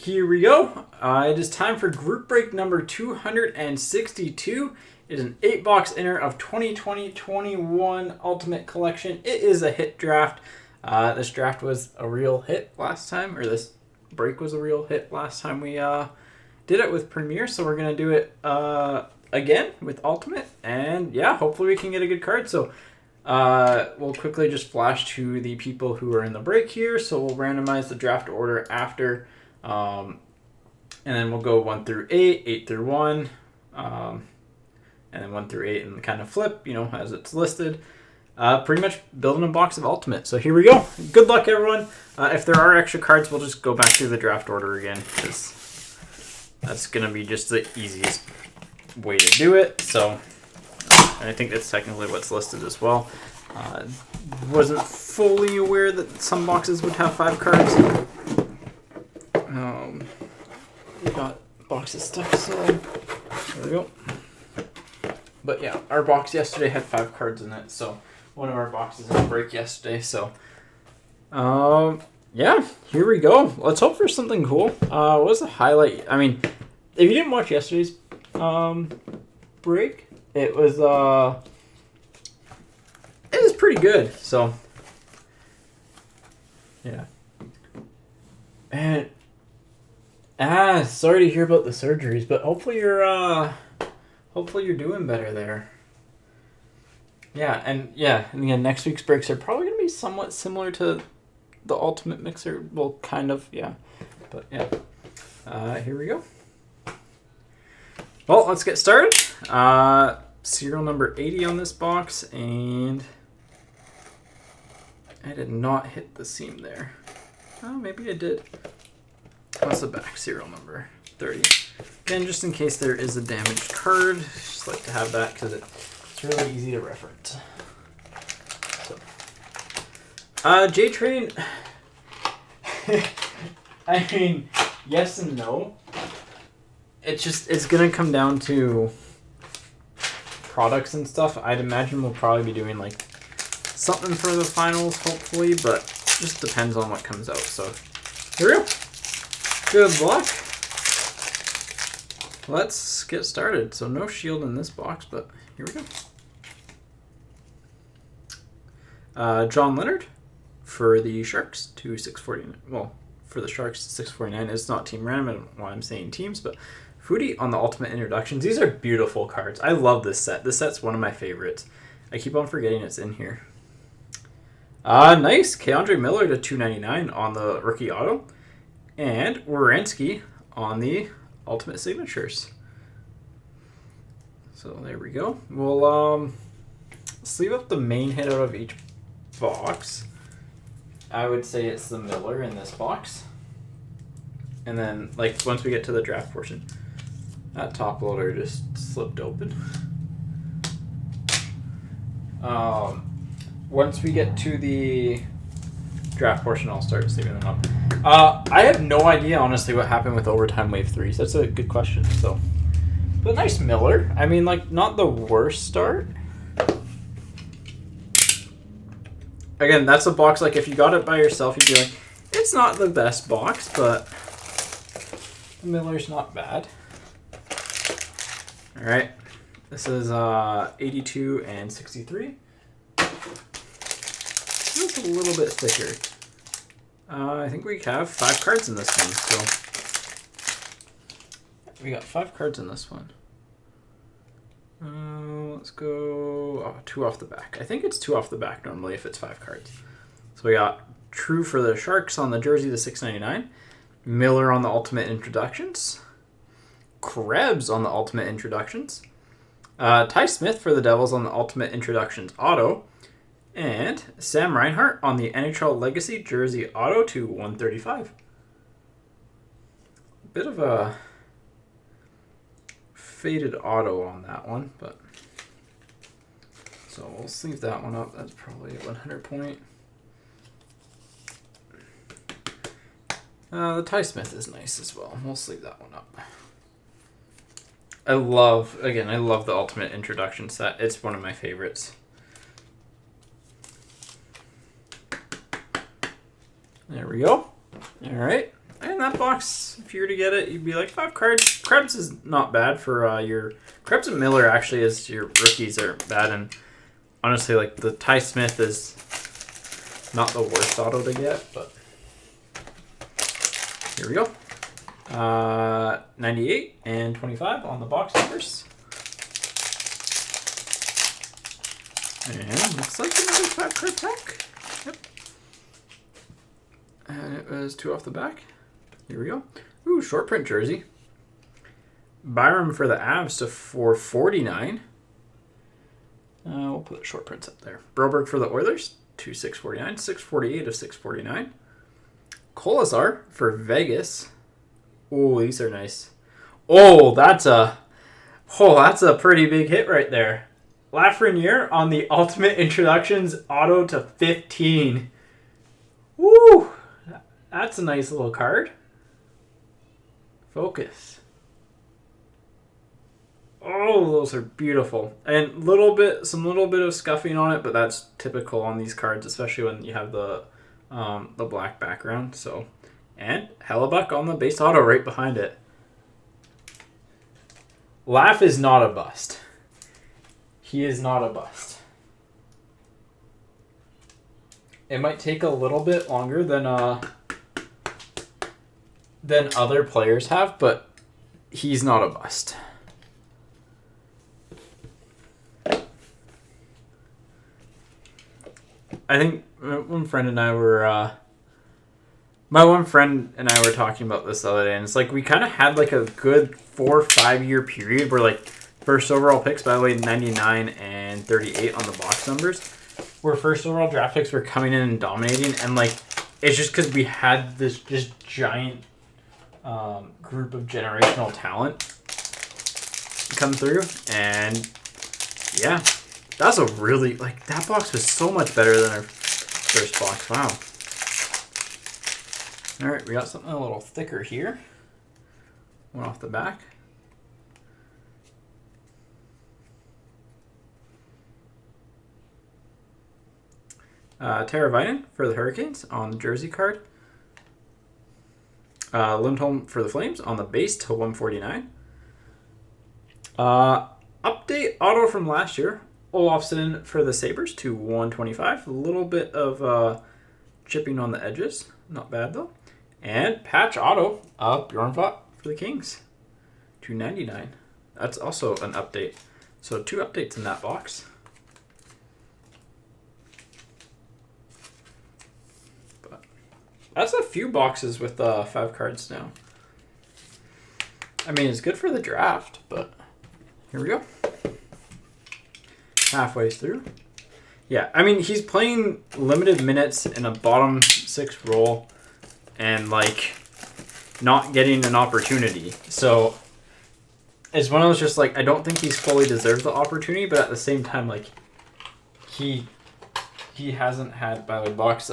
Here we go. It is time for group break number 262. It is an 8-box inner of 2020-21 Ultimate Collection. It is a hit draft. This draft was a real hit last time, or this break was a real hit last time we did it with Premier. So we're going to do it again with Ultimate. And yeah, hopefully we can get a good card. So we'll quickly just flash to the people who are in the break here. So we'll randomize the draft order after. And then we'll go 1 through 8, 8 through 1, and then 1 through 8 and kind of flip, as it's listed. Pretty much building a box of Ultimate. So here we go. Good luck, everyone. If there are extra cards, we'll just go back through the draft order again, because that's going to be just the easiest way to do it. So, and I think that's technically what's listed as well. Wasn't fully aware that some boxes would have 5 cards. We got boxes stuck, so there we go. But yeah, our box yesterday had 5 cards in it, so one of our boxes in the break yesterday. So, yeah, here we go. Let's hope for something cool. What was the highlight? I mean, if you didn't watch yesterday's break, it was pretty good. So, yeah, and. Sorry to hear about the surgeries, but hopefully you're doing better there. Yeah, and again, next week's breaks are probably gonna be somewhat similar to the Ultimate Mixer. Well, kind of, yeah. But yeah. Here we go. Well, let's get started. Serial number 80 on this box, and I did not hit the seam there. Oh, maybe I did. What's the back? Serial number 30. Again, just in case there is a damaged card, just like to have that because it's really easy to reference. So, J-Train, I mean, yes and no. It's going to come down to products and stuff. I'd imagine we'll probably be doing like something for the finals, hopefully, but just depends on what comes out. So, here we go. Good luck. Let's get started. So no shield in this box, but here we go. John Leonard for the Sharks to 649. Well, for the Sharks to 649. It's not team random. I don't know why I'm saying teams, but Foodie on the Ultimate Introductions. These are beautiful cards. I love this set. This set's one of my favorites. I keep on forgetting it's in here. Nice. Keandre Miller to 299 on the rookie auto. And Werenski on the Ultimate Signatures. So there we go. We'll sleeve up the main hit out of each box. I would say it's the Miller in this box. And then, like, once we get to the draft portion, that top loader just slipped open. Once we get to the draft portion, I'll start sleeving them up. I have no idea, honestly, what happened with Overtime Wave 3s. That's a good question. So, but nice Miller. I mean, like, not the worst start. Again, that's a box, like, if you got it by yourself, you'd be like, it's not the best box, but Miller's not bad. All right. This is 82 and 63. It's a little bit thicker. I think we have 5 cards in this one, so we got 5 cards in this one. Let's go 2 off the back. I think it's 2 off the back normally if it's 5 cards. So we got True for the Sharks on the jersey to 699, Miller on the Ultimate Introductions, Krebs on the Ultimate Introductions, Ty Smith for the Devils on the Ultimate Introductions auto, and Sam Reinhart on the NHL Legacy jersey auto to 135. Bit of a faded auto on that one, but so we'll sleeve that one up. That's probably a 100 point. The Ty Smith is nice as well. We'll sleeve that one up. I love the Ultimate Introduction set. It's one of my favorites. There we go. All right. And that box, if you were to get it, you'd be like 5 cards. Krebs is not bad for your... Krebs and Miller actually is your rookies are bad. And honestly, like the Ty Smith is not the worst auto to get, but here we go. 98 and 25 on the box numbers. And looks like another 5 card pack. Yep. And it was 2 off the back. Here we go. Ooh, short print jersey. Byram for the Avs to 449. We'll put the short prints up there. Broberg for the Oilers to 649. 648 of 649. Kolazar for Vegas. Oh, these are nice. Oh, that's a pretty big hit right there. Lafreniere on the Ultimate Introductions auto to 15. Woo! That's a nice little card. Focus. Oh, those are beautiful. And some little bit of scuffing on it, but that's typical on these cards, especially when you have the black background. So, and Hellebuck on the base auto right behind it. Laugh is not a bust. He is not a bust. It might take a little bit longer than other players have, but he's not a bust. I think my one friend and I were talking about this the other day, and it's like we kind of had like a good 4 or 5 year period where like first overall picks, by the way, 99 and 38 on the box numbers, where first overall draft picks were coming in and dominating, and like it's just because we had this just giant group of generational talent come through, and yeah, that's a really, like, that box was so much better than our first box. Wow. All right, we got something a little thicker here. One off the back. Tara Vinen for the Hurricanes on the jersey card. Lindholm for the Flames on the base to 149. Update auto from last year. Olofsson for the Sabres to 125. A little bit of chipping on the edges. Not bad, though. And patch auto of Bjornfot for the Kings. 299. That's also an update. So 2 updates in that box. But that's a few boxes with 5 cards now. I mean, it's good for the draft, but here we go. Halfway through. Yeah, I mean, he's playing limited minutes in a bottom 6 role and, like, not getting an opportunity. So, it's one of those just, like, I don't think he's fully deserved the opportunity, but at the same time, like, he hasn't had, by the way, box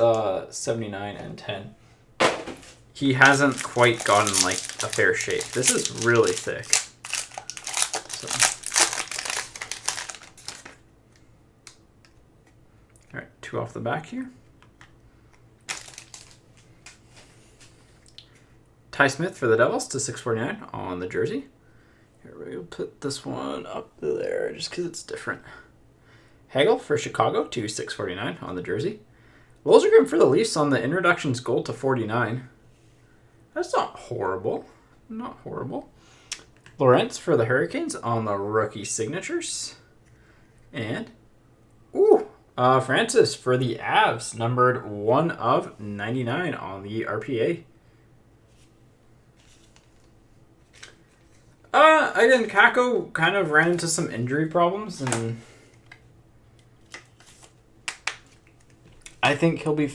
79 and 10. He hasn't quite gotten, like, a fair shake. This is really thick. So. All right, 2 off the back here. Ty Smith for the Devils to 649 on the jersey. Here we'll put this one up there just because it's different. Hagel for Chicago to 649 on the jersey. Lozergren for the Leafs on the introductions gold to 49. That's not horrible. Not horrible. Lorentz for the Hurricanes on the rookie signatures. And, Francis for the Avs, numbered 1 of 99 on the RPA. Again, Kako kind of ran into some injury problems, and I think he'll be...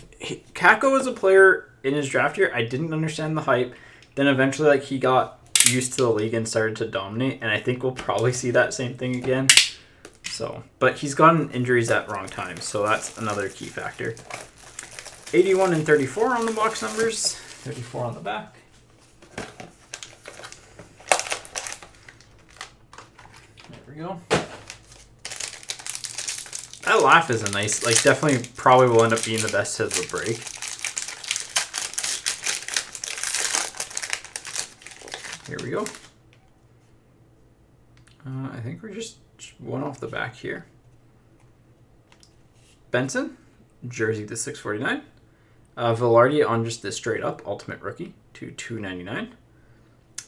Kako is a player in his draft year, I didn't understand the hype. Then eventually, like, he got used to the league and started to dominate, and I think we'll probably see that same thing again. So, but he's gotten injuries at wrong times, so that's another key factor. 81 and 34 on the box numbers, 34 on the back. There we go. That laugh is a nice, like, definitely probably will end up being the best hit of the break. Here we go. I think we're just one off the back here. Benson, jersey to 649. Velarde on just the straight up Ultimate Rookie to 299.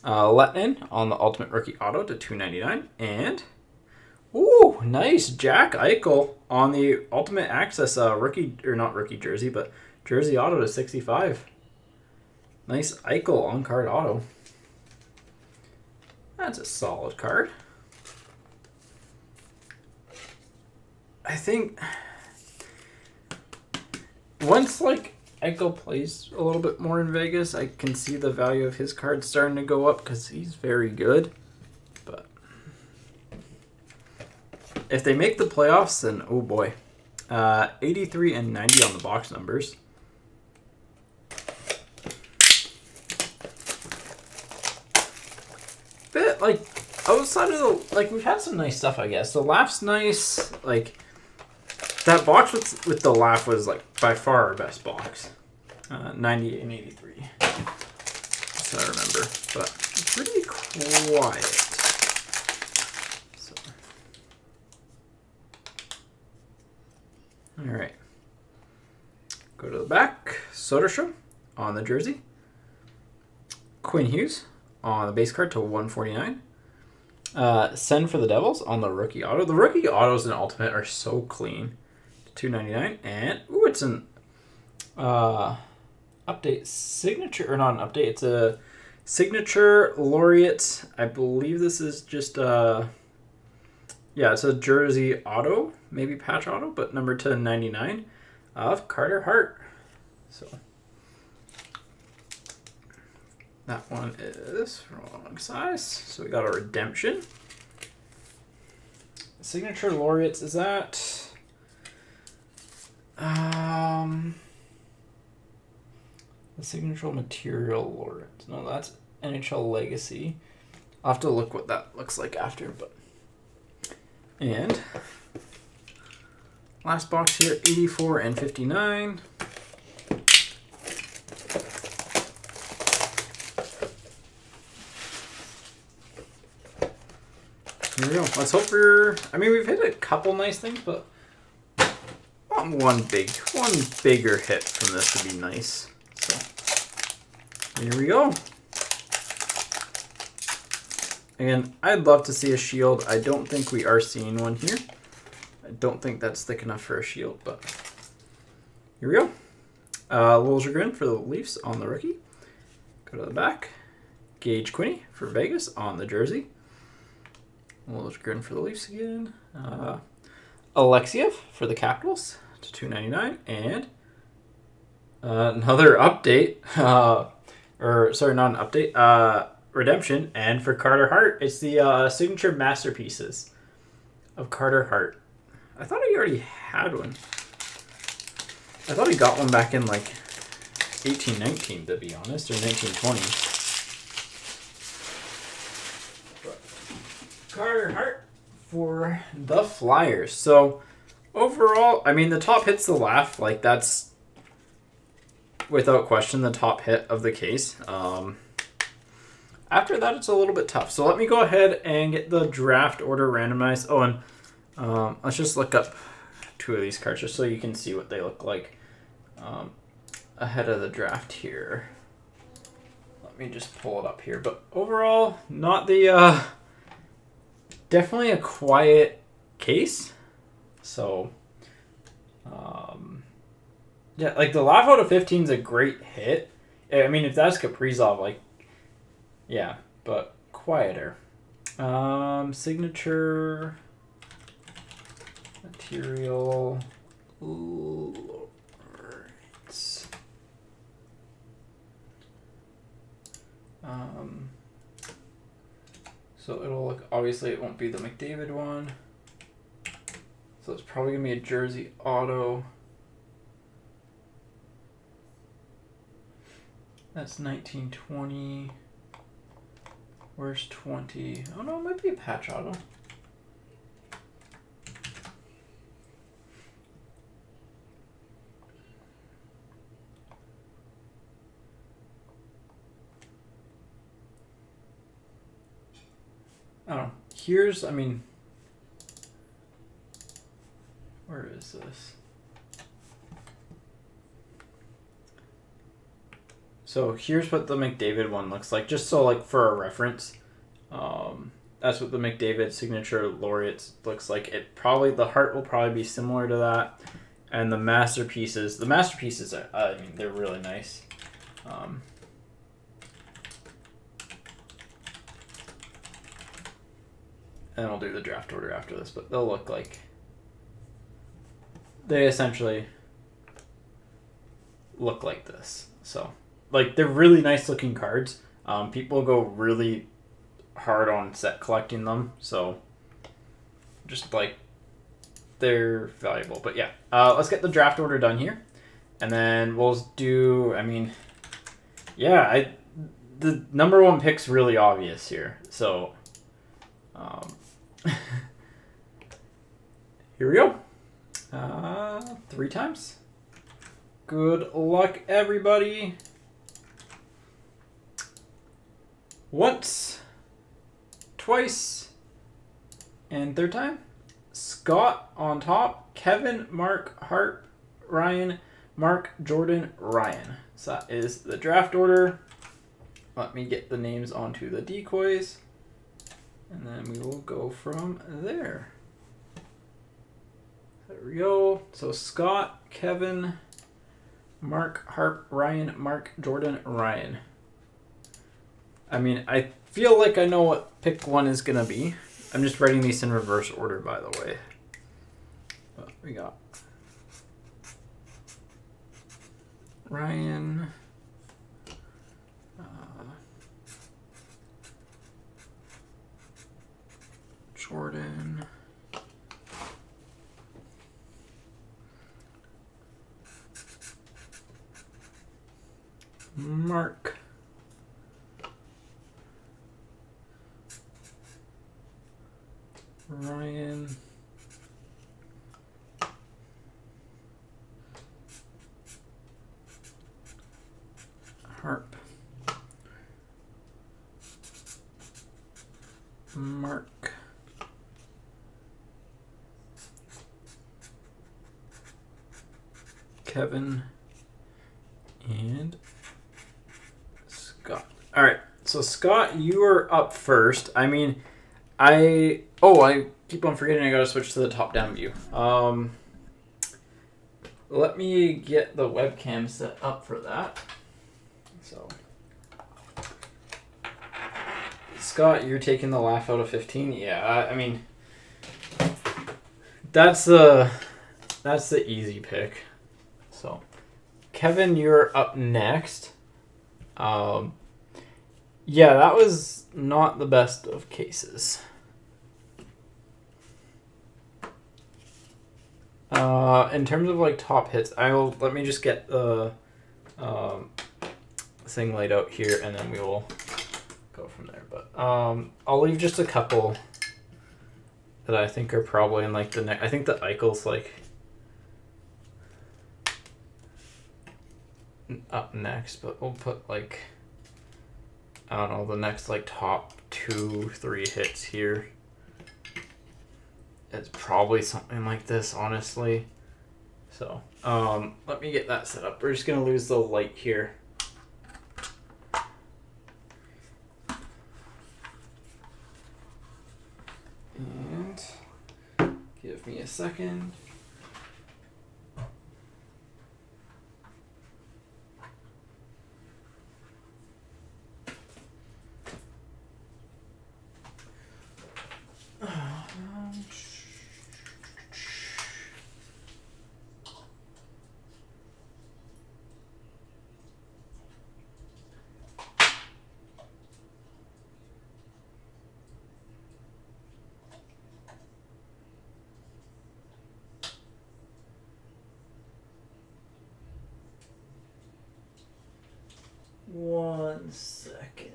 Letnin on the Ultimate Rookie Auto to 299. And, ooh, nice Jack Eichel on the Ultimate Access rookie, or not rookie jersey, but jersey auto to 65. Nice Eichel on card auto. That's a solid card. I think once like Eichel plays a little bit more in Vegas, I can see the value of his card starting to go up because he's very good. But if they make the playoffs, then oh boy. 83 and 90 on the box numbers. Bit like outside of the, like, we've had some nice stuff, I guess. The laugh's nice. Like, that box with the laugh was like by far our best box. 90 and 83. That's what I remember. But pretty quiet. So. Alright. Go to the back. Soderstrom on the jersey. Quinn Hughes on the base card to 149. Send for the Devils on the rookie auto. The rookie autos in Ultimate are so clean. $2.99. And ooh, it's an update signature, or not an update. It's a signature laureate. I believe this is just yeah, it's a jersey auto, maybe patch auto, but number 299 of Carter Hart. So that one is wrong size. So we got a redemption. Signature laureates, is that the signature material laureate? No, that's NHL Legacy. I'll have to look what that looks like after, but and last box here, 84 and 59. Here we go. Let's hope for, I mean, we've hit a couple nice things, but one bigger hit from this would be nice. So here we go. Again, I'd love to see a shield. I don't think we are seeing one here. I don't think that's thick enough for a shield, but here we go. Liljegren for the Leafs on the rookie. Go to the back. Gage Quinney for Vegas on the jersey. Liljegren for the Leafs again. Alexiev for the Capitals to 299, and another update. Or sorry, not an update. Redemption, and for Carter Hart, it's the signature masterpieces of Carter Hart. I thought he already had one. I thought he got one back in like 1819, to be honest, or 1920. Carter Hart for the Flyers. So overall, I mean, the top hit's the laugh. Like, that's without question the top hit of the case. After that, it's a little bit tough. So let me go ahead and get the draft order randomized. Oh, and let's just look up two of these cards just so you can see what they look like ahead of the draft here. Let me just pull it up here. But overall, not the definitely a quiet case. So yeah, like the laugh out of 15 is a great hit. I mean, if that's Kaprizov, like, yeah, but quieter. Signature material laureates. So it'll look, obviously it won't be the McDavid one. So it's probably gonna be a jersey auto. That's 1920. Where's 20? Oh no, it might be a patch auto. I don't know. Here's, I mean, where is this? So here's what the McDavid one looks like, just so like for a reference. That's what the McDavid signature laureates looks like. The Hart will probably be similar to that, and the masterpieces are, I mean, they're really nice. And I'll do the draft order after this, but they'll look like, they essentially look like this. So, like, they're really nice looking cards. People go really hard on set collecting them, so just like, they're valuable. But yeah, let's get the draft order done here, and then we'll do, I mean, yeah, the number one pick's really obvious here, so here we go. 3 times. Good luck, everybody. Once, twice, and 3rd time. Scott on top. Kevin, Mark, Hart, Ryan, Mark, Jordan, Ryan. So that is the draft order. Let me get the names onto the decoys, and then we will go from there. There we go. So Scott, Kevin, Mark, Hart, Ryan, Mark, Jordan, Ryan. I mean, I feel like I know what pick 1 is going to be. I'm just writing these in reverse order, by the way. But we got Ryan, Jordan, Mark, Ryan, Harp, Mark, Kevin, and Scott. All right, so Scott, you are up first. I mean, I keep on forgetting I gotta switch to the top-down view. Let me get the webcam set up for that. So, Scott, you're taking the laugh out of 15. Yeah, I mean, that's the easy pick. So, Kevin, you're up next. Yeah, that was not the best of cases. In terms of like top hits, let me just get the thing laid out here, and then we will go from there. But I'll leave just a couple that I think are probably in like the next. I think the Eichel's like up next, but we'll put like, I don't know, the next like top 2-3 hits here. It's probably something like this, honestly. So, let me get that set up. We're just gonna lose the light here. And give me a second. One second.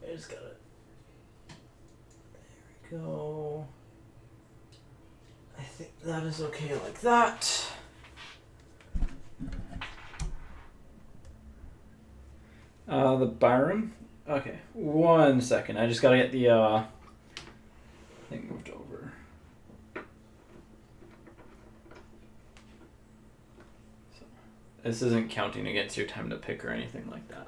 I just got it. There we go. I think that is okay like that. The Byram. Okay, 1 second. I just gotta get the thing moved over. So, this isn't counting against your time to pick or anything like that.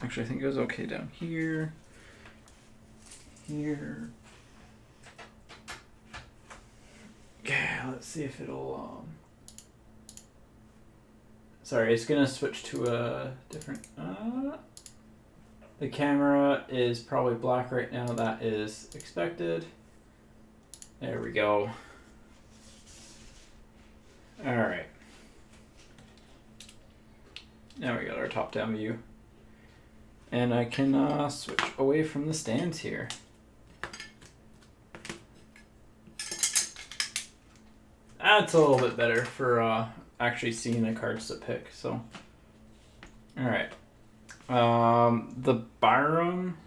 Actually, I think it was okay down here. Here. Okay, let's see if it'll. Sorry, it's gonna switch to a different. The camera is probably black right now. That is expected. There we go. All right. Now we got our top-down view. And I can switch away from the stands here. That's a little bit better for actually seeing the cards to pick. So, all right. The Byram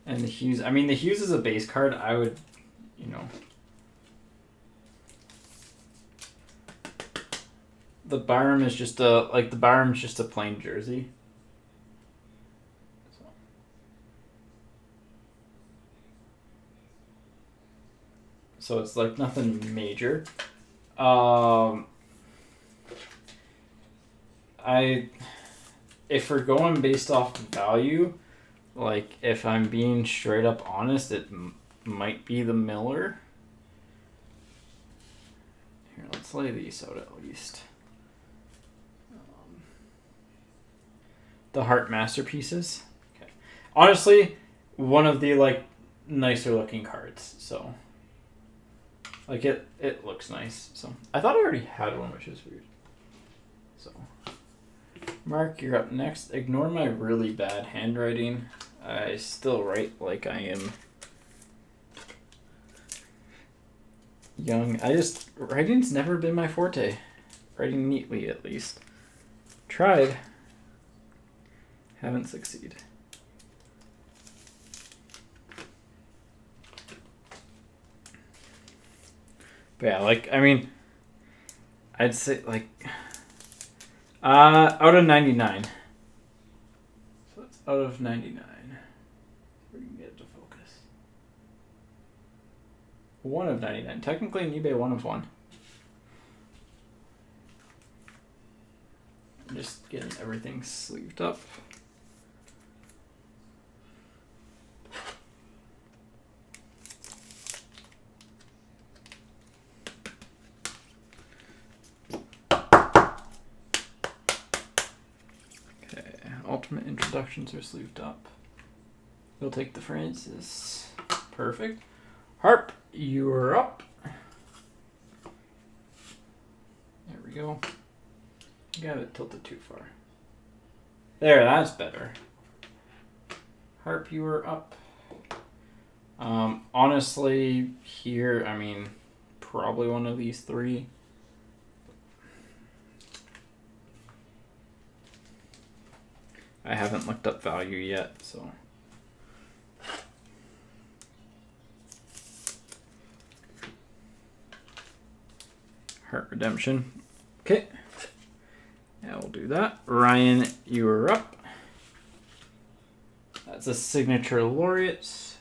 and the Hughes. I mean, the Hughes is a base card. I would, the Byram is just the Byram's just a plain jersey. So it's like nothing major. If we're going based off value, like if I'm being straight up honest, it might be the Miller. Here, let's lay these out at least. The Hart masterpieces. Okay. Honestly, one of the nicer looking cards. So. Like it looks nice. So I thought I already had one, which is weird. So Mark, you're up next. Ignore my really bad handwriting. I still write like I am young. Writing's never been my forte. Writing neatly, at least. Tried. Haven't succeeded. But yeah, I'd say out of 99. So it's out of 99. We can get it to focus. 1 of 99. Technically an eBay 1 of 1. I'm just getting everything sleeved up. Ultimate introductions are sleeved up. We'll take the Francis. Perfect. Hart, you're up. There we go. You got it tilted too far. There, that's better. Harp, you are up. Honestly, here, probably one of these 3. I haven't looked up value yet, so. Hart Redemption. Okay. Yeah, we'll do that. Ryan, you are up. That's a signature laureate.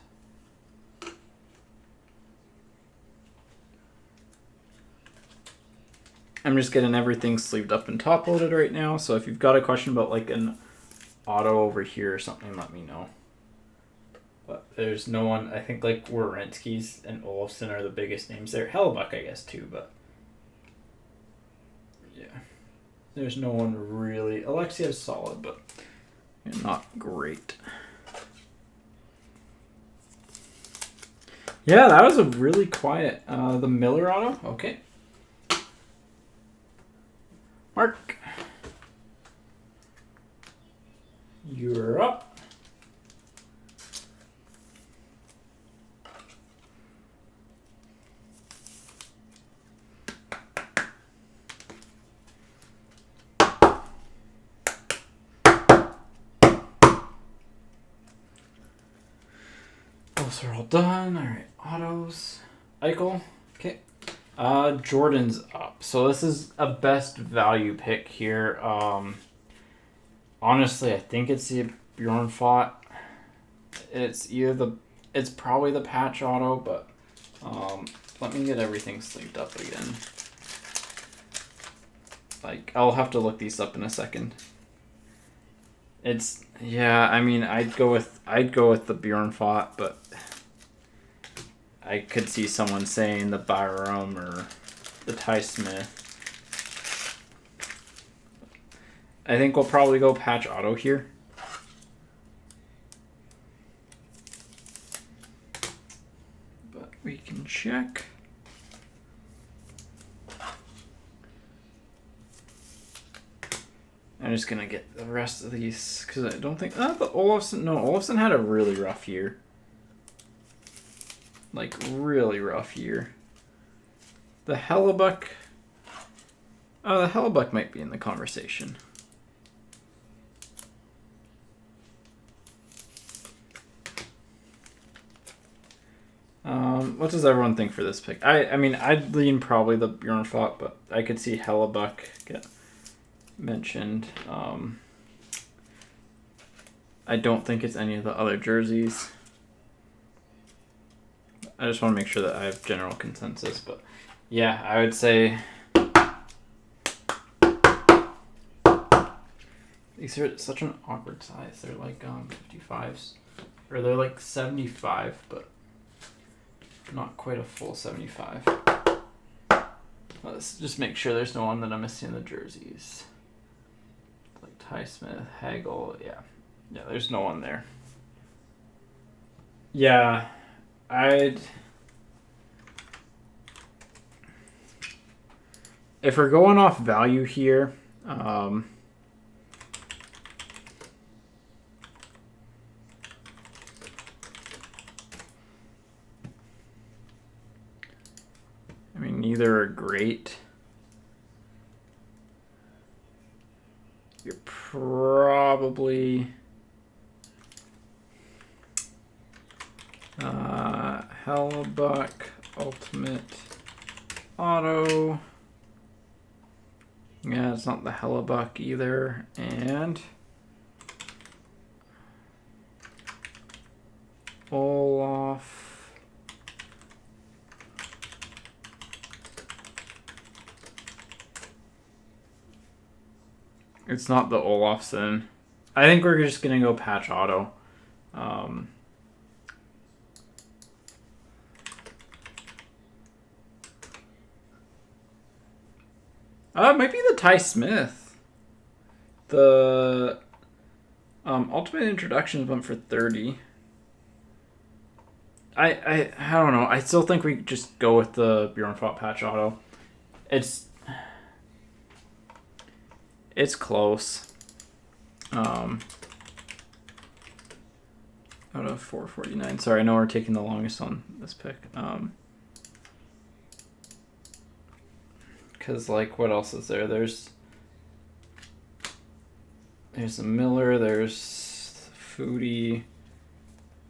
I'm just getting everything sleeved up and top loaded right now, so if you've got a question about an auto over here or something, let me know. But there's no one. I think Werenski's and Olofsson are the biggest names there. Hellebuck, I guess, too, but yeah, there's no one really. Alexiev's solid, but not great. Yeah, that was a really quiet. The Miller auto. Okay. Mark, you're up. Those are all done. All right, autos. Eichel. Okay. Jordan's up. So this is a best value pick here. Honestly, I think it's the Bjorn Fott. It's probably the patch auto, but let me get everything sleeved up again. Like, I'll have to look these up in a second. I mean, I'd go with the Bjorn Fott, but I could see someone saying the Byram or the Ty Smith. I think we'll probably go patch auto here. But we can check. I'm just going to get the rest of these because I don't think... the Olofsson... No, Olofsson had a really rough year. Like, really rough year. The Hellebuck... the Hellebuck might be in the conversation. What does everyone think for this pick? I mean, I'd lean probably the Bjorn Fott, but I could see Hellebuck get mentioned. I don't think it's any of the other jerseys. I just want to make sure that I have general consensus, but yeah, I would say these are such an awkward size. They're like 55s, or they're like 75, but not quite a full 75. Let's just make sure there's no one that I'm missing in the jerseys. Like Ty Smith, Hagel, yeah, there's no one there. Yeah, if we're going off value here, I mean, neither are great. You're probably Hellebuck Ultimate Auto. Yeah, it's not the Hellebuck either. And Olaf. It's not the Olofsson. I think we're just going to go patch auto. It might be the Ty Smith. The Ultimate Introductions went for 30. I don't know. I still think we just go with the Bjorn Fott patch auto. It's close. Out of 449. Sorry, I know we're taking the longest on this pick. Because, like, what else is there? There's a Miller, there's Foodie.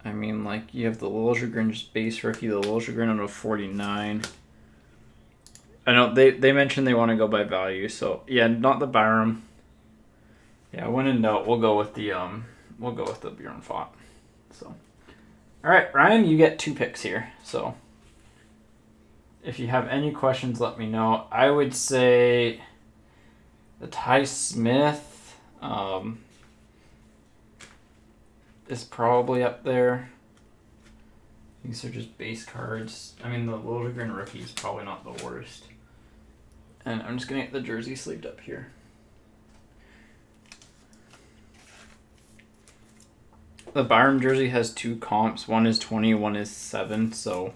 I mean, like, you have the Liljegren just base rookie, the Liljegren out of 49. I know they mentioned they want to go by value, so yeah, not the Byram. Yeah, when in doubt, we'll go with the Bjorn Fott. So, all right, Ryan, you get 2 picks here. So, if you have any questions, let me know. I would say the Ty Smith is probably up there. These are just base cards. I mean, the Liljegren rookie is probably not the worst. And I'm just going to get the jersey sleeved up here. The Byram jersey has 2 comps. One is 20, one is 7. So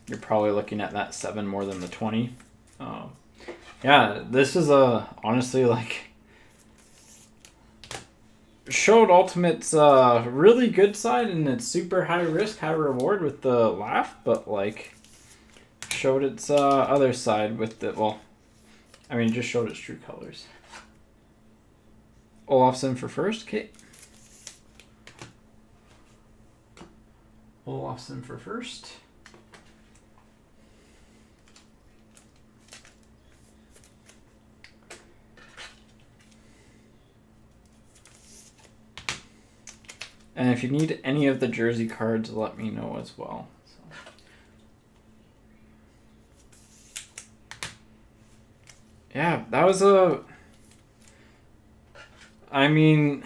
you're probably looking at that 7 more than the 20. Yeah, this is honestly, like, showed Ultimate's really good side, and it's super high risk, high reward with the laugh, but, like, showed its other side with the, well, I mean, just showed its true colors. Olofsson for first, okay. Olofsson for first. And if you need any of the jersey cards, let me know as well. Yeah, that was a... I mean...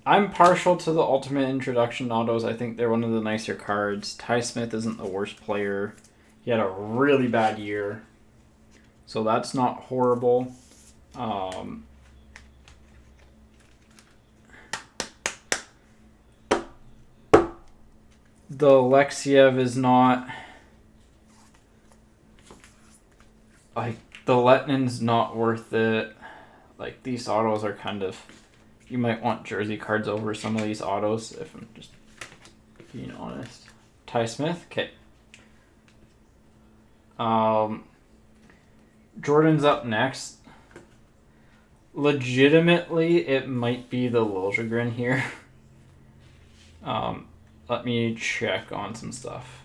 I'm partial to the Ultimate Introduction autos. I think they're one of the nicer cards. Ty Smith isn't the worst player. He had a really bad year. So that's not horrible. The Alexiev is not... Like, the Letnin's not worth it. Like, these autos are kind of... You might want jersey cards over some of these autos, if I'm just being honest. Ty Smith? Okay. Jordan's up next. Legitimately, it might be the Liljegren here. Let me check on some stuff.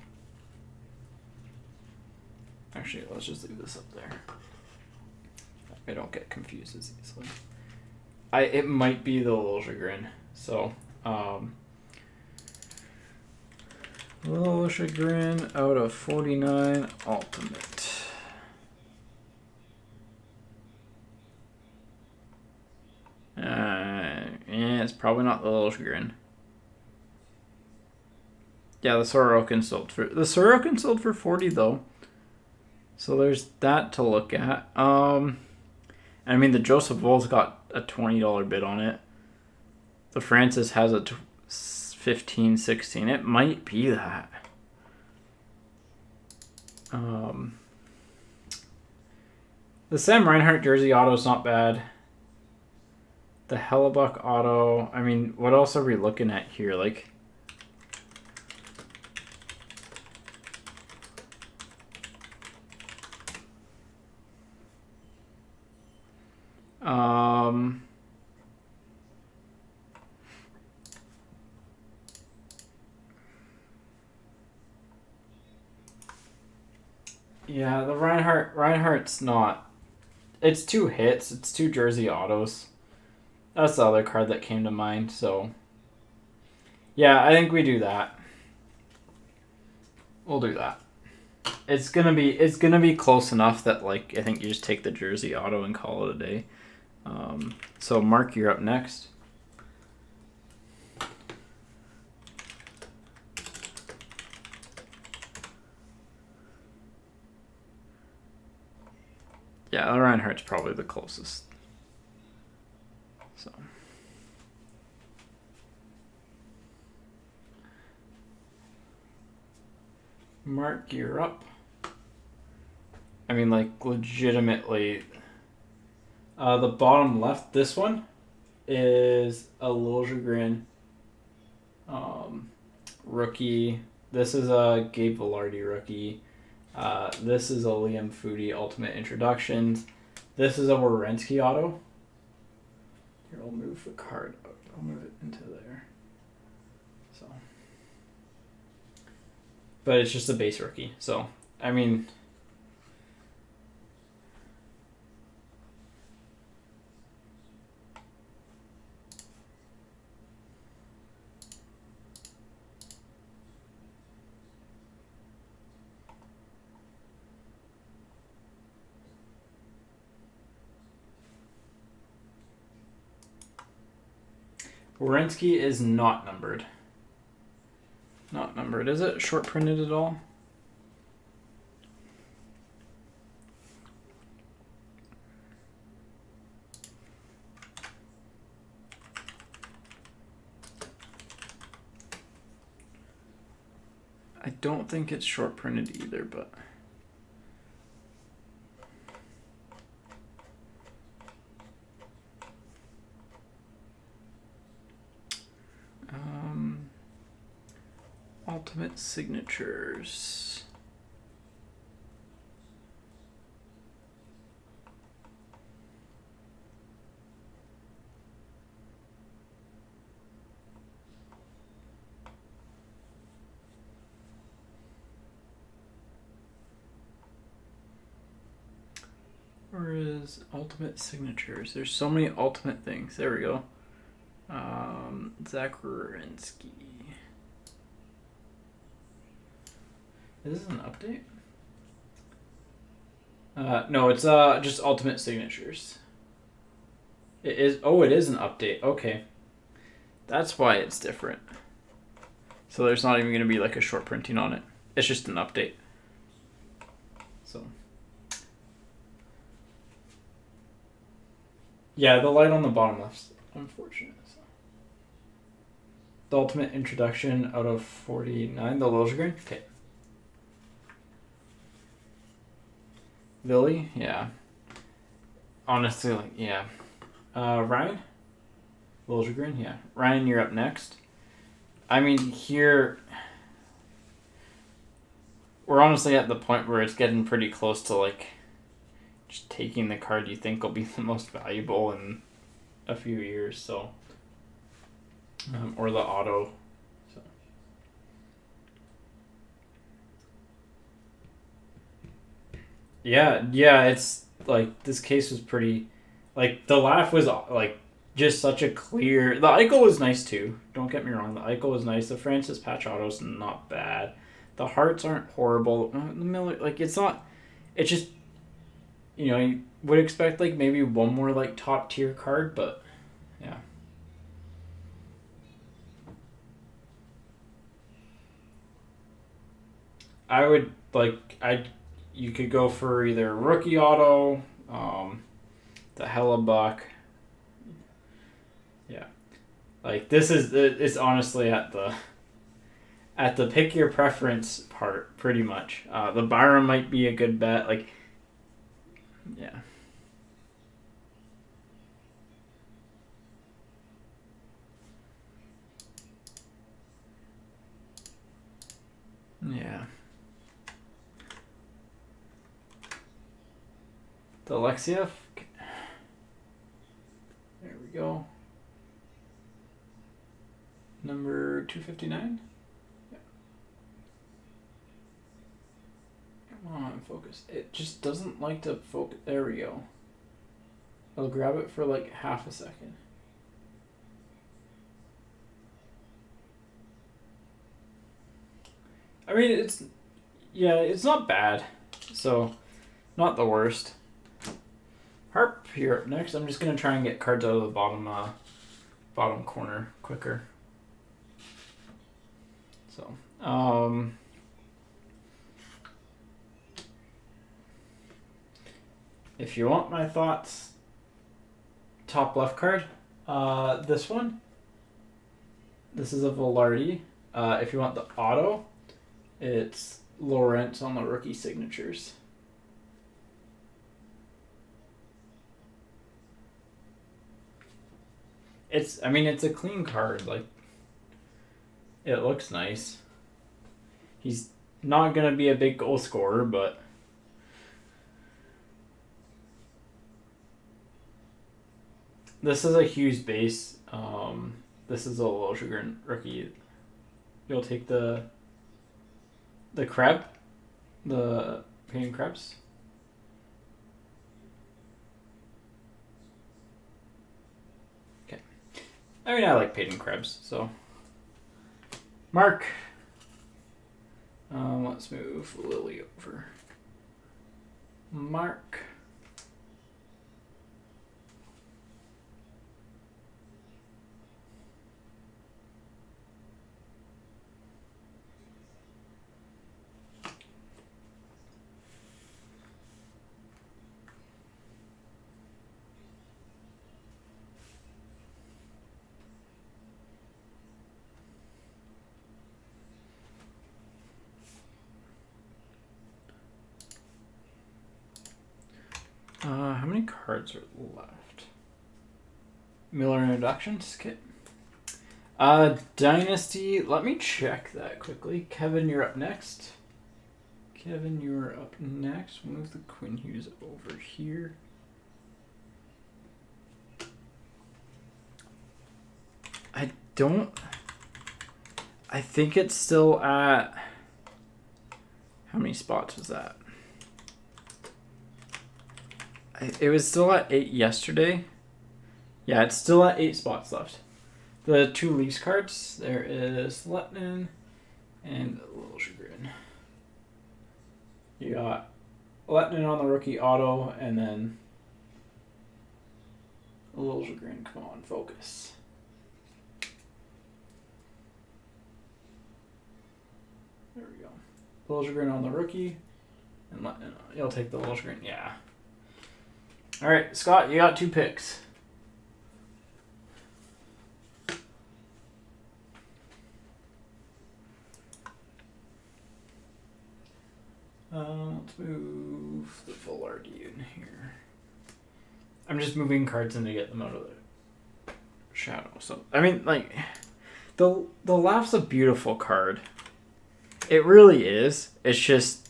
Actually, let's just leave this up there. I don't get confused as easily. It might be the Liljegren. So, Liljegren out of 49 Ultimate. Yeah, it's probably not the Liljegren. Yeah, the Sorokin sold for 40 though. So there's that to look at. I mean, the Joseph Voll's got a $20 bid on it. The Francis has a 15, 16. It might be that. The Sam Reinhart jersey auto is not bad. The Hellebuck auto. I mean, what else are we looking at here? Like, yeah, the Reinhardt's not. It's 2 hits. It's 2 jersey autos. That's the other card that came to mind. So, yeah, I think we do that. We'll do that. It's gonna be close enough that, like, I think you just take the jersey auto and call it a day. So Mark, you're up next. Yeah, the Reinhardt's probably the closest. So. Mark, you're up. I mean, like, legitimately, the bottom left, this one, is a Liljegren rookie. This is a Gabe Velarde rookie. This is a Liam Foudy Ultimate Introductions. This is a Werenski auto. Here, I'll move the card out. I'll move it into there. So, but it's just a base rookie. So, I mean, Werenski is not numbered. Not numbered. Is it short printed at all? I don't think it's short printed either, but Ultimate Signatures. Where is ultimate signatures? There's so many ultimate things. There we go. Zach Wierenski. Is this an update? No, it's just ultimate signatures. It is. Oh, it is an update. Okay, that's why it's different. So there's not even going to be like a short printing on it. It's just an update. So. Yeah, the light on the bottom left's unfortunate. So. The ultimate introduction out of 49. The Liljegren? Okay. Villy? Yeah. Honestly, like, yeah. Ryan? Liljegren? Yeah. Ryan, you're up next. I mean, here... We're honestly at the point where it's getting pretty close to, like, just taking the card you think will be the most valuable in a few years, so... or the auto. So. Yeah, it's, like, this case was pretty... Like, the laugh was, like, just such a clear... The Eichel was nice, too. Don't get me wrong. The Eichel was nice. The Francis Patch auto's not bad. The Harts aren't horrible. The Miller, like, it's not... It's just... You know, you would expect, like, maybe one more, like, top-tier card, but... Yeah. I would, like... You could go for either rookie auto, the Hellebuck. Yeah. Like, this is... It's honestly at the pick your preference part, pretty much. The Byram might be a good bet. Like, yeah. Yeah. The Alexiev. There we go. Number 259. Come on, focus. It just doesn't like to focus. There we go. I'll grab it for like half a second. I mean, it's not bad. So, not the worst. Hart, you're up next. I'm just going to try and get cards out of the bottom corner quicker. So, if you want my thoughts, top left card, this one. This is a Velarde. If you want the auto, it's Lawrence on the rookie signatures. It's a clean card. Like, it looks nice. He's not going to be a big goal scorer, but... This is a Hughes base. This is a Liljegren rookie. You'll take the Krebs? The Payne Krebs? Okay. I mean, I like Payton Krebs, so... Mark. Let's move Lily over. Mark. How many cards are left? Miller introductions? Okay. Dynasty. Let me check that quickly. Kevin, you're up next. Kevin, you're up next. Move the Quinn Hughes over here. I think it's still at... How many spots was that? It was still at 8 yesterday. Yeah, it's still at 8 spots left. The 2 Leafs cards, there is Letnin and Little Chagrin. You got Letnin on the rookie auto, and then Little Chagrin. Come on, focus. There we go. Little Chagrin on the rookie, and Letnin. You'll take the Little Chagrin. Yeah. All right, Scott, you got 2 picks. Let's move the full RD in here. I'm just moving cards in to get them out of the shadow. So, I mean, like, the Laugh's a beautiful card. It really is. It's just...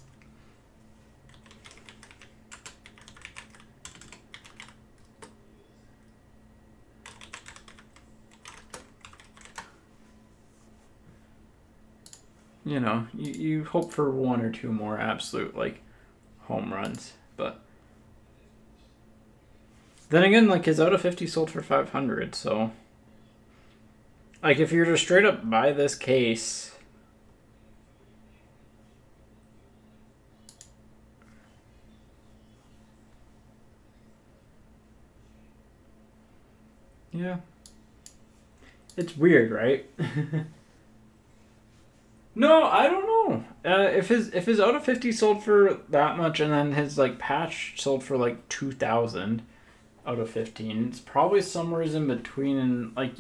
You know, you hope for 1 or 2 more absolute, like, home runs. But then again, like, his out of 50 sold for 500, so... Like, if you were to straight up buy this case... Yeah. It's weird, right? No, I don't know. If his out of 50 sold for that much, and then his like patch sold for like 2,000 out of 15, it's probably somewhere in between. And like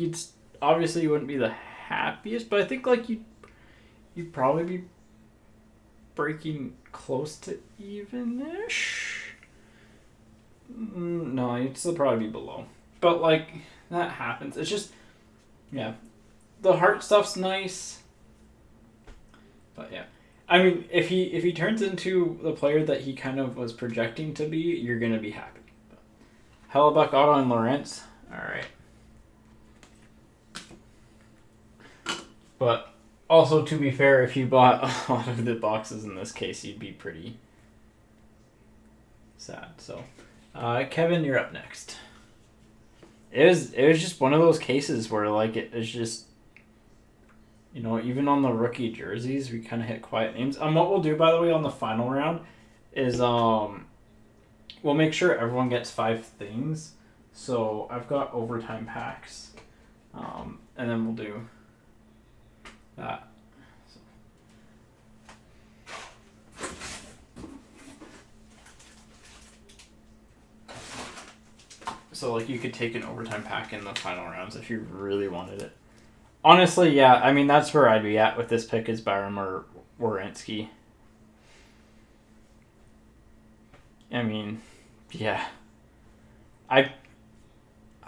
obviously you wouldn't be the happiest, but I think like you'd probably be breaking close to even-ish. No, you'd still probably be below. But like that happens. It's just yeah, the Hart stuff's nice. But yeah, I mean, if he turns into the player that he kind of was projecting to be, you're gonna be happy. Hellebuck, Otto, and Lawrence. All right. But also, to be fair, if you bought a lot of the boxes in this case, you'd be pretty sad. So, Kevin, you're up next. It was just one of those cases where like it is just. You know, even on the rookie jerseys, we kind of hit quiet names. What we'll do, by the way, on the final round is we'll make sure everyone gets 5 things. So I've got overtime packs, and then we'll do that. So like you could take an overtime pack in the final rounds if you really wanted it. Honestly, yeah. I mean, that's where I'd be at with this pick is Byram or Werenski. I mean, yeah. I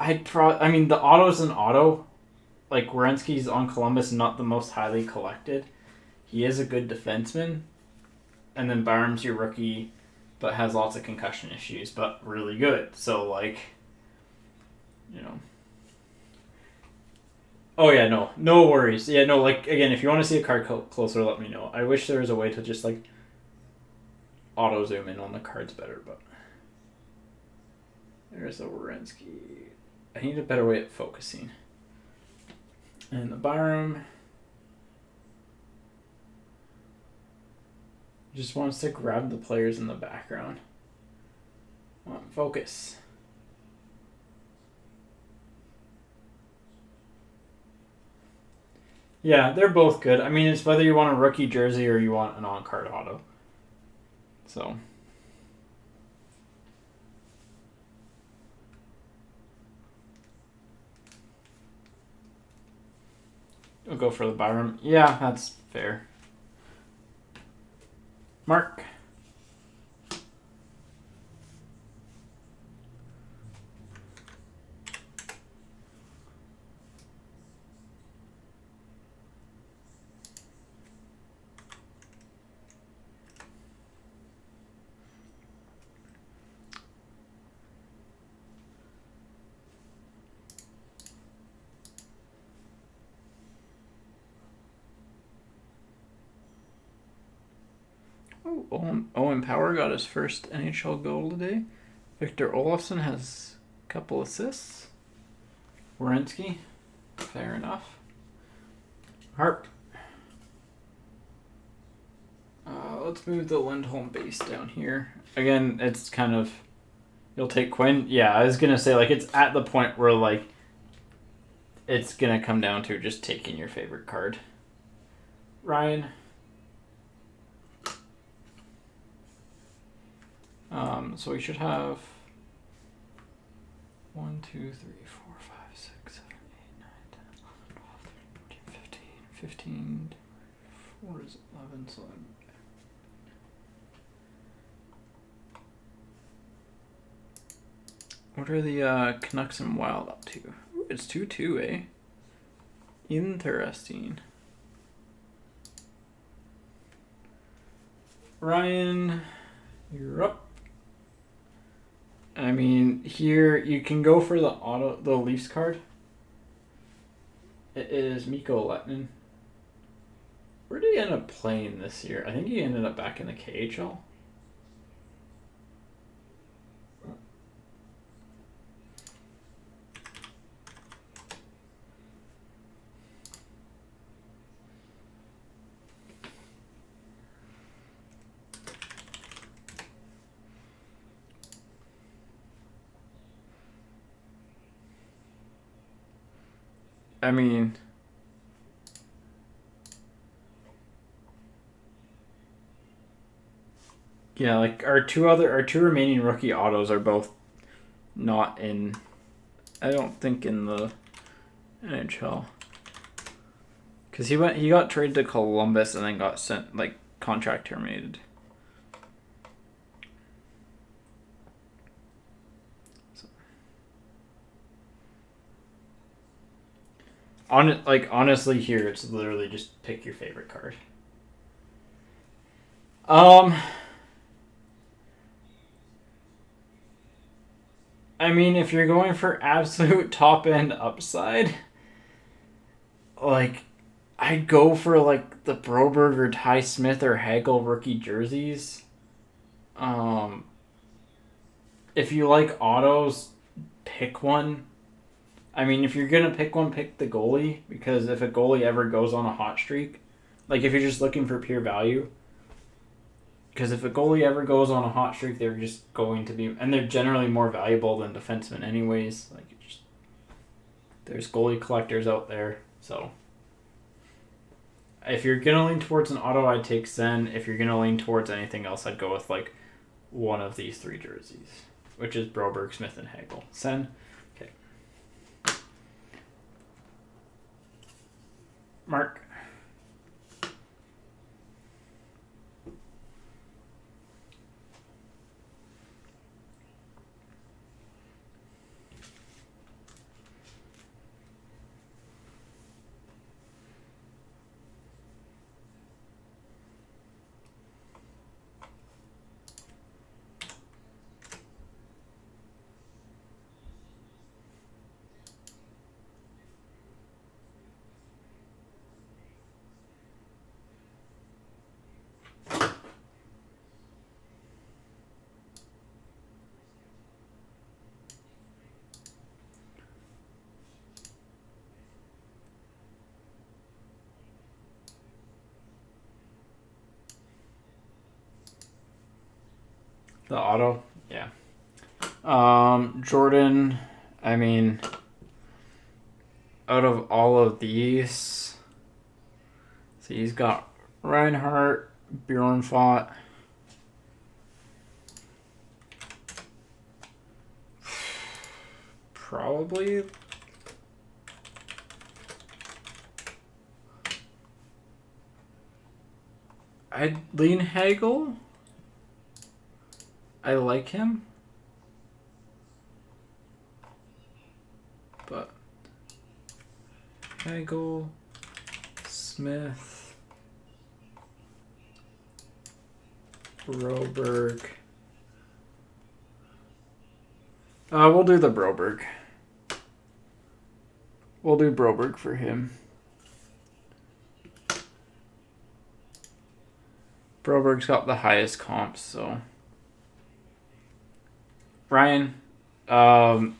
mean, the auto's an auto. Like, Werenski's on Columbus, not the most highly collected. He is a good defenseman. And then Byram's your rookie, but has lots of concussion issues, but really good. So, like, you know... Oh, yeah, no worries. Yeah, no, like, again, if you want to see a card closer, let me know. I wish there was a way to just, like, auto-zoom in on the cards better, but... There's a Werenski. I need a better way at focusing. And the Byram... just wants to grab the players in the background. Come on, focus. Yeah, they're both good. I mean, it's whether you want a rookie jersey or you want an on-card auto. So. We'll go for the Byram. Yeah, that's fair. Mark. Oh, Owen Power got his first NHL goal today. Victor Olofsson has a couple assists. Werenski, fair enough. Hart. Let's move the Lindholm base down here. Again, it's kind of... You'll take Quinn? Yeah, I was going to say, like, it's at the point where, like, it's going to come down to just taking your favorite card. Ryan. So we should have 1, 2, 3, 4, 5, 6, 7, 8, 9, 10, 11, 12, 13, 14, 15, 4 is 11, so what are the Canucks and Wild up to? Ooh, it's 2-2, eh? Interesting. Ryan, you're up. I mean, here you can go for the Leafs card. It is Mikko Lehtinen. Where did he end up playing this year? I think he ended up back in the KHL. I mean, yeah, like our two remaining rookie autos are both not in. I don't think in the NHL. Because he got traded to Columbus and then got sent, like, contract terminated. So. Honestly, here it's literally just pick your favorite card. I mean, if you're going for absolute top end upside, like, I'd go for like the Broberg or Ty Smith or Hagel rookie jerseys. If you like autos, pick one. I mean, if you're gonna pick one, pick the goalie, because if a goalie ever goes on a hot streak, like if you're just looking for pure value, because if a goalie ever goes on a hot streak, they're just going to be, and they're generally more valuable than defensemen anyways. Like, there's goalie collectors out there, so if you're gonna lean towards an auto, I'd take Sen. If you're gonna lean towards anything else, I'd go with like one of these three jerseys, which is Broberg, Smith, and Hagel. Sen. Okay. Mark. The auto, yeah. Jordan, I mean, out of all of these, see, he's got Reinhart, Bjornfot, probably I'd lean Hagel. I like him, but Hagel, Smith, Broberg. We'll do the Broberg. We'll do Broberg for him. Broberg's got the highest comps, so. Ryan, I'd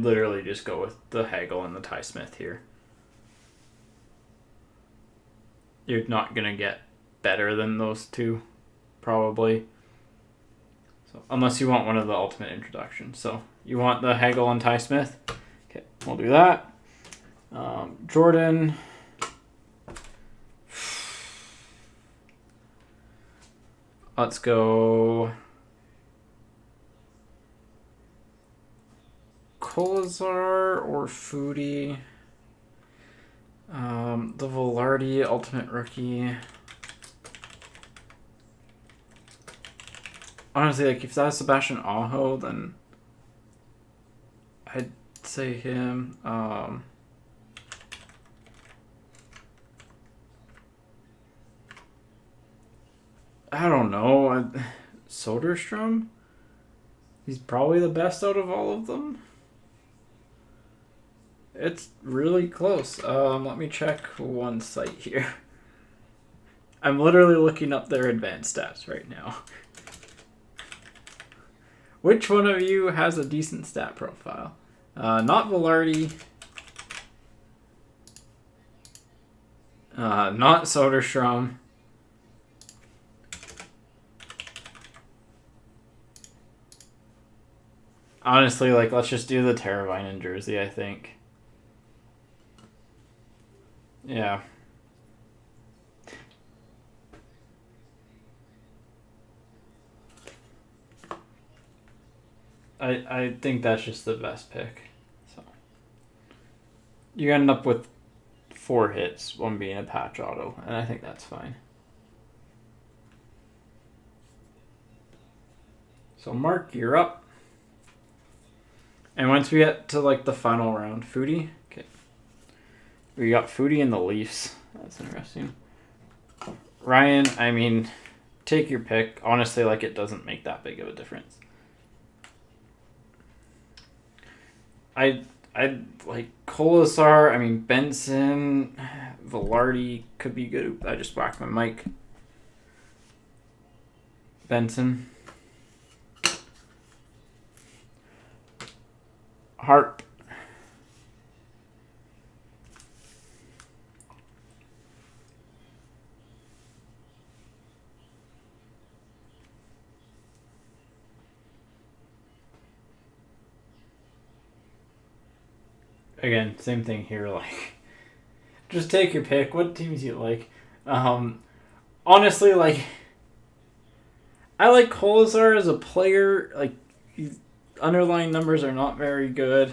literally just go with the Hagel and the Ty Smith here. You're not going to get better than those two, probably. So unless you want one of the ultimate introductions. So you want the Hagel and Ty Smith? Okay, we'll do that. Jordan. Let's go Kolazar or Foodie. The Velarde Ultimate Rookie. Honestly, like if that's Sebastian Aho, then I'd say him. I don't know. Soderstrom? He's probably the best out of all of them. It's really close. Let me check one site here. I'm literally looking up their advanced stats right now. Which one of you has a decent stat profile? Not Velarde. Not Soderstrom. Honestly, like, let's just do the Teravainen jersey, I think. Yeah. I think that's just the best pick. So you end up with 4 hits, one being a patch auto, and I think that's fine. So Mark, you're up. And once we get to like the final round, Foodie. Okay. We got Foodie and the Leafs. That's interesting. Ryan, I mean, take your pick. Honestly, like it doesn't make that big of a difference. I like Kolazar. I mean, Benson, Velarde could be good. I just whacked my mic. Benson. Hart. Again, same thing here. Like, just take your pick. What teams you like? Honestly, like, I like Kolazar as a player. Like, underlying numbers are not very good.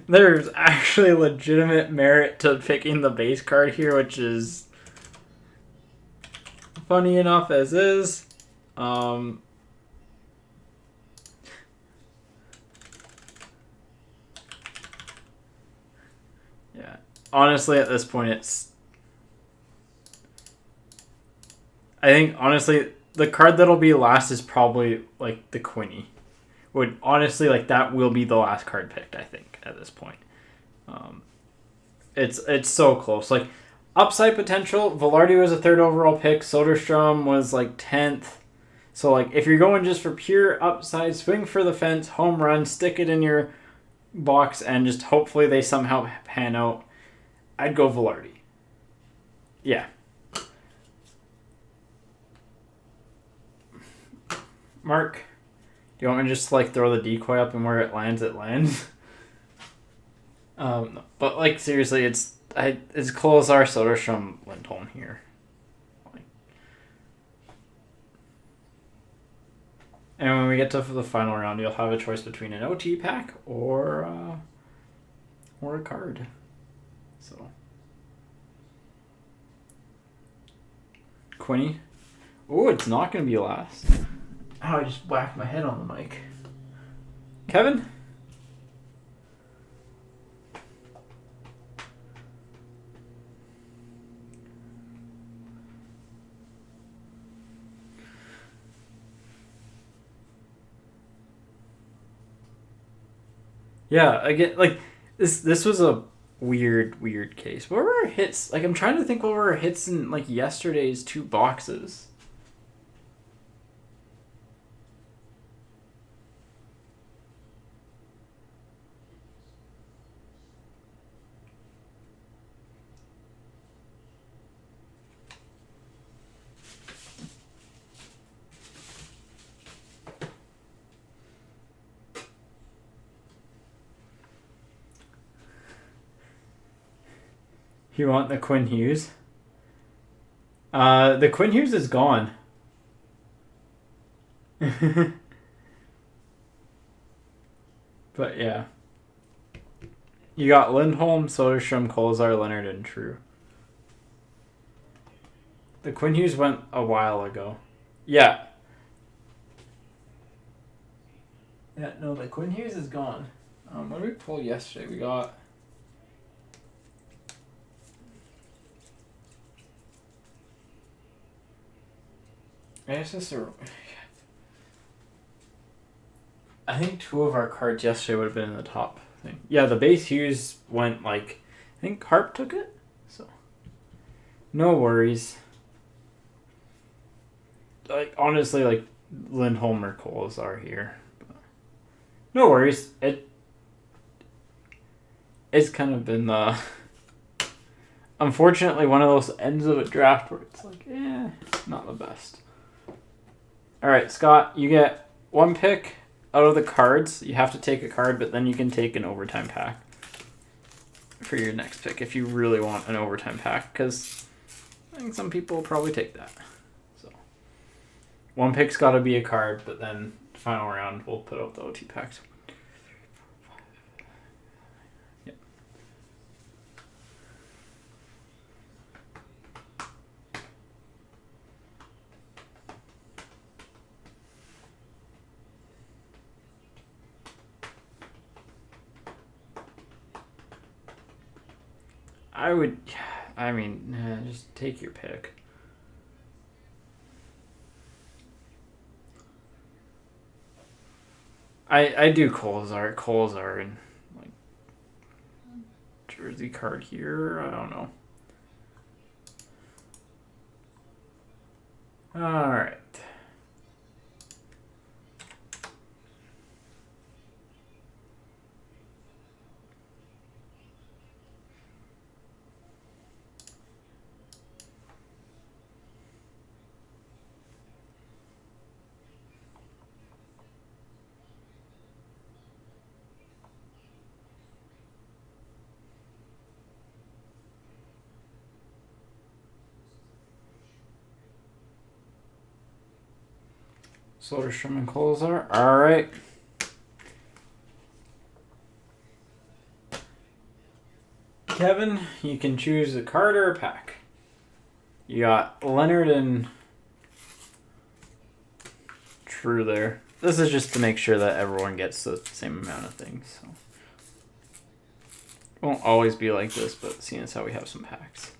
There's actually legitimate merit to picking the base card here, which is funny enough as is. Yeah, honestly, at this point, I think, honestly, the card that'll be last is probably, like, the Quinny. Would, honestly, like, that will be the last card picked, I think, at this point. It's so close. Like, upside potential, Velarde was a 3rd overall pick. Soderstrom was, like, 10th. So, like, if you're going just for pure upside, swing for the fence, home run, stick it in your box, and just hopefully they somehow pan out, I'd go Velarde. Yeah. Mark, do you want me to just like throw the decoy up and where it lands, it lands? No. But like seriously, it's Kolazar, Soderstrom, Lindholm here. And when we get to the final round, you'll have a choice between an OT pack or a card. So Quinny. Oh, it's not going to be last. Oh, I just whacked my head on the mic. Kevin? Yeah, again, like, this was a weird case. What were our hits? Like, I'm trying to think what were our hits in, like, yesterday's 2 boxes. You want the Quinn Hughes? The Quinn Hughes is gone. But yeah. You got Lindholm, Soderstrom, Kolzar, Leonard, and True. The Quinn Hughes went a while ago. Yeah. Yeah, no, the Quinn Hughes is gone. What did we pull yesterday? We got... I think 2 of our cards yesterday would have been in the top thing. Yeah, the base Hughes went like... I think Hart took it? So... No worries. Like, honestly, like, Lindholm or Coles are here. But no worries. It's kind of been unfortunately one of those ends of a draft where it's like, not the best. Alright, Scott, you get 1 pick out of the cards. You have to take a card, but then you can take an overtime pack for your next pick if you really want an overtime pack, because I think some people will probably take that. So 1 pick's got to be a card, but then final round we'll put out the OT packs. Yep. Just take your pick. I do Kolzar and like jersey card here. I don't know. All right. Soderstrom and Kolzar. All right. Kevin, you can choose a card or a pack. You got Leonard and True there. This is just to make sure that everyone gets the same amount of things. So. It won't always be like this, but seeing as how we have some packs.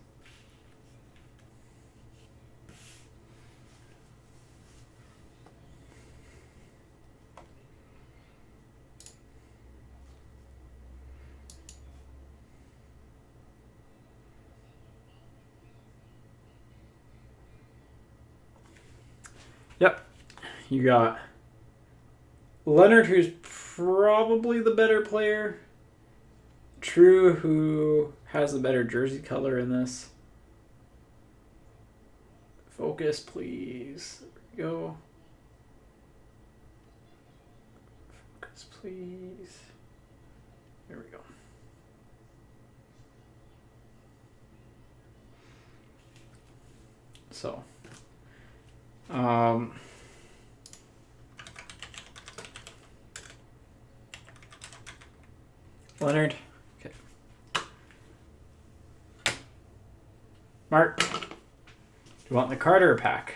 Yep. You got Leonard, who's probably the better player. True, who has the better jersey color in this. Focus, please. There we go. Focus, please. There we go. So, Leonard. Okay. Mark. Do you want the card or a pack?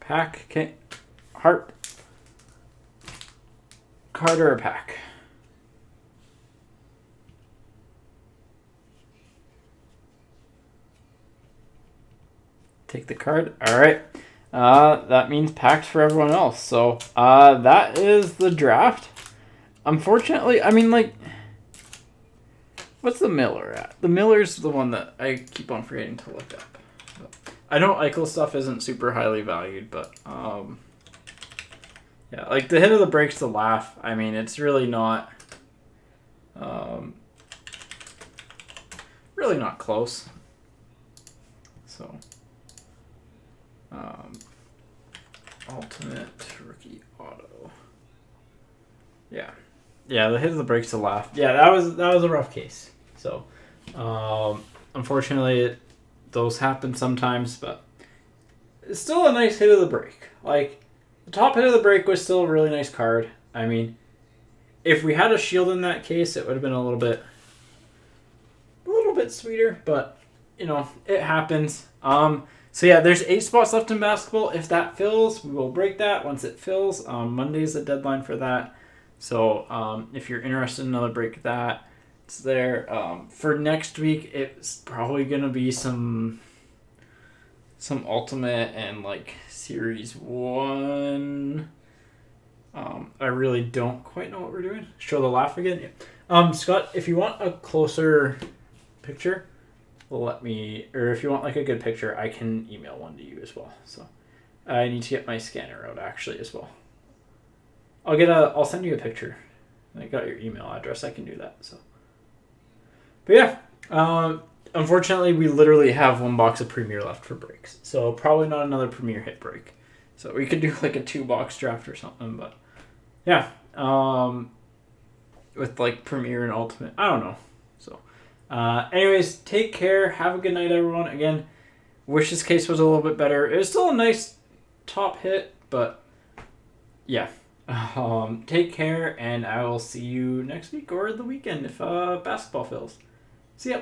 Pack. Okay. Hart. Card or a pack? Take the card. All right. That means packs for everyone else. So that is the draft. Unfortunately, I mean, like, what's the Miller at? The Miller's the one that I keep on forgetting to look up. I know Eichel stuff isn't super highly valued, but yeah, like the hit of the break's the laugh. I mean, it's really not Really not close. So, Ultimate Rookie Auto. Yeah. Yeah, the hit of the breaks to laugh. Yeah, that was a rough case. So, unfortunately, those happen sometimes, but it's still a nice hit of the break. Like, the top hit of the break was still a really nice card. I mean, if we had a shield in that case, it would have been a little bit sweeter, but you know, it happens. So yeah, there's 8 spots left in basketball. If that fills, we will break that once it fills. Monday's the deadline for that. So if you're interested in another break, that it's there. For next week, it's probably gonna be some Ultimate and like Series 1. I really don't quite know what we're doing. Show the laugh again. Yeah. Scott, if you want a closer picture, let me, or if you want like a good picture, I can email one to you as well. So I need to get my scanner out actually as well. I'll send you a picture. I got your email address. I can do that. So, but yeah, unfortunately, we literally have 1 box of Premier left for breaks. So probably not another Premier hit break. So we could do like a 2-box draft or something. But yeah, with like Premier and Ultimate, I don't know. So, anyways, take care. Have a good night, everyone. Again, wish this case was a little bit better. It was still a nice top hit, but yeah. Take care, and I will see you next week or the weekend if basketball fills. See ya.